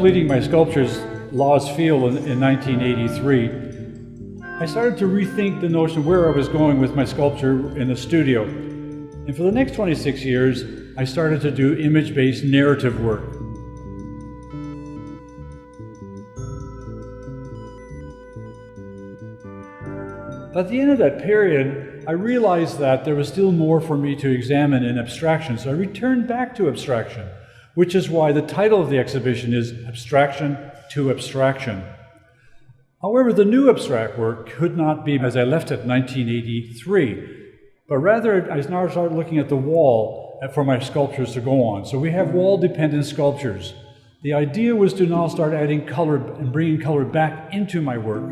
completing my sculptures, Law's Field, in 1983, I started to rethink the notion of where I was going with my sculpture in the studio. And for the next 26 years, I started to do image-based narrative work. At the end of that period, I realized that there was still more for me to examine in abstraction, so I returned back to abstraction, which is why the title of the exhibition is Abstraction to Abstraction. However, the new abstract work could not be as I left it in 1983, but rather I now started looking at the wall for my sculptures to go on. So we have wall-dependent sculptures. The idea was to now start adding color and bringing color back into my work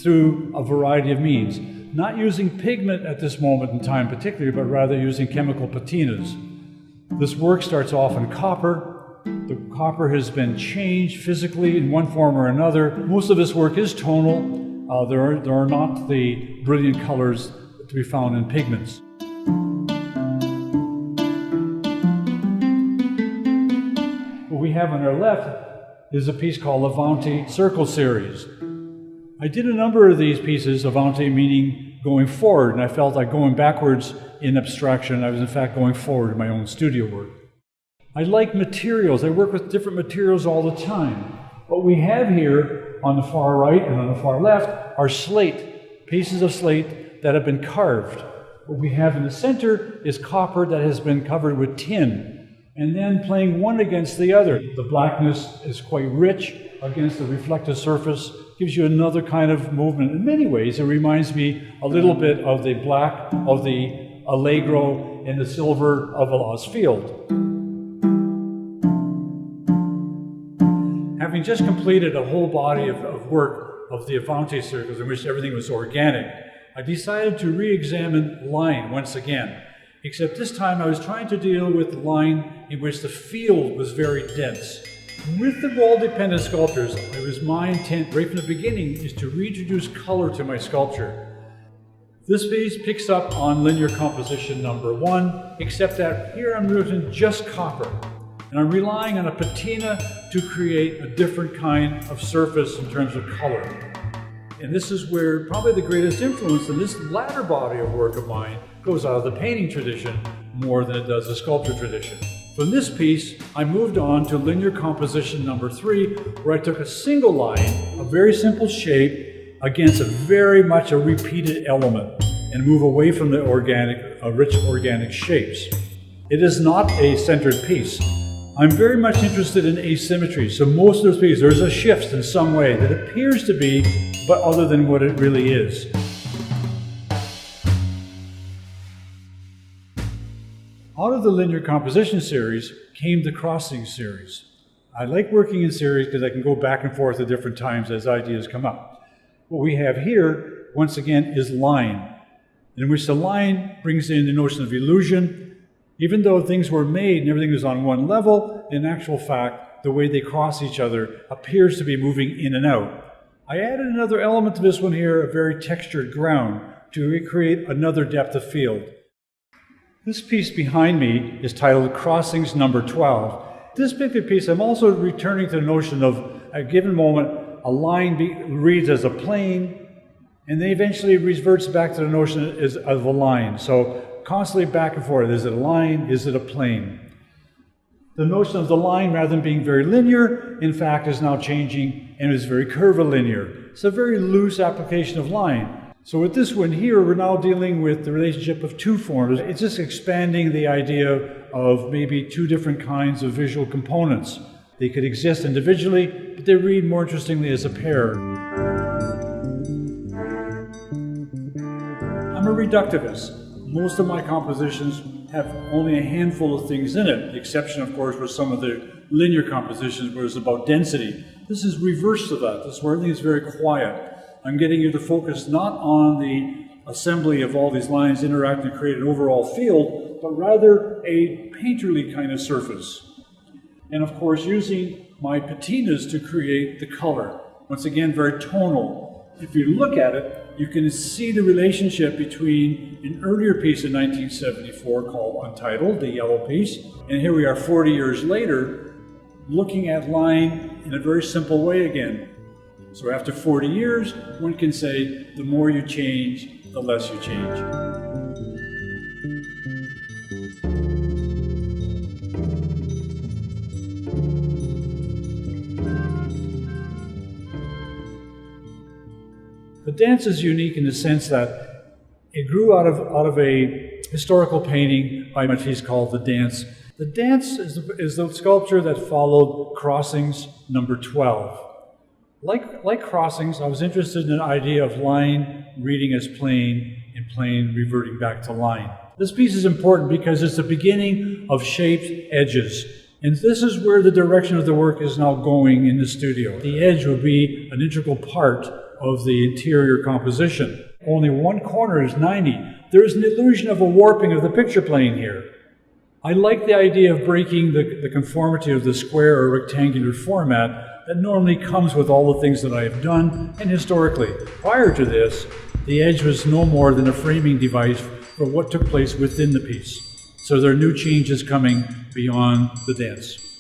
through a variety of means. Not using pigment at this moment in time particularly, but rather using chemical patinas. This work starts off in copper. The copper has been changed physically in one form or another. Most of this work is tonal. There are not the brilliant colors to be found in pigments. What we have on our left is a piece called Avanti Circle Series. I did a number of these pieces, Avanti meaning going forward, and I felt like going backwards in abstraction. I was in fact going forward in my own studio work. I like materials. I work with different materials all the time. What we have here on the far right and on the far left are slate, pieces of slate that have been carved. What we have in the center is copper that has been covered with tin, and then playing one against the other. The blackness is quite rich against the reflective surface, gives you another kind of movement. In many ways, it reminds me a little bit of the black of the Allegro and the silver of Law's Field. Having just completed a whole body of work of the Avanti circles in which everything was organic, I decided to re-examine line once again, except this time I was trying to deal with line in which the field was very dense. With the wall-dependent sculptures, it was my intent right from the beginning is to reintroduce color to my sculpture. This piece picks up on linear composition number 1, except that here I'm using just copper. And I'm relying on a patina to create a different kind of surface in terms of color. And this is where probably the greatest influence in this latter body of work of mine goes out of the painting tradition more than it does the sculpture tradition. From this piece, I moved on to linear composition number 3, where I took a single line, a very simple shape, against very much a repeated element, and move away from the organic, rich organic shapes. It is not a centered piece. I'm very much interested in asymmetry, so most of those pieces, there's a shift in some way that appears to be, but other than what it really is. Out of the linear composition series came the crossing series. I like working in series because I can go back and forth at different times as ideas come up. What we have here, once again, is line, in which the line brings in the notion of illusion. Even though things were made and everything was on one level, in actual fact, the way they cross each other appears to be moving in and out. I added another element to this one here, a very textured ground, to recreate another depth of field. This piece behind me is titled Crossings number 12. This particular piece, I'm also returning to the notion of, at a given moment, a line reads as a plane, and then eventually reverts back to the notion of a line. So constantly back and forth. Is it a line? Is it a plane? The notion of the line, rather than being very linear, in fact is now changing and is very curvilinear. It's a very loose application of line. So with this one here, we're now dealing with the relationship of two forms. It's just expanding the idea of maybe two different kinds of visual components. They could exist individually, but they read more interestingly as a pair. I'm a reductivist. Most of my compositions have only a handful of things in it. The exception, of course, was some of the linear compositions where it's about density. This is reverse to that. This is where everything is very quiet. I'm getting you to focus not on the assembly of all these lines interacting to create an overall field, but rather a painterly kind of surface. And of course, using my patinas to create the color. Once again, very tonal. If you look at it, you can see the relationship between an earlier piece in 1974 called Untitled, the yellow piece, and here we are 40 years later, looking at line in a very simple way again. So after 40 years, one can say, the more you change, the less you change. The dance is unique in the sense that it grew out of a historical painting by Matisse called The Dance. The Dance is the sculpture that followed Crossings number 12. Like Crossings, I was interested in the idea of line reading as plane and plane reverting back to line. This piece is important because it's the beginning of shaped edges. And this is where the direction of the work is now going in the studio. The edge will be an integral part of the interior composition. Only one corner is 90. There is an illusion of a warping of the picture plane here. I like the idea of breaking the conformity of the square or rectangular format that normally comes with all the things that I have done and historically. Prior to this, the edge was no more than a framing device for what took place within the piece. So there are new changes coming beyond the dance.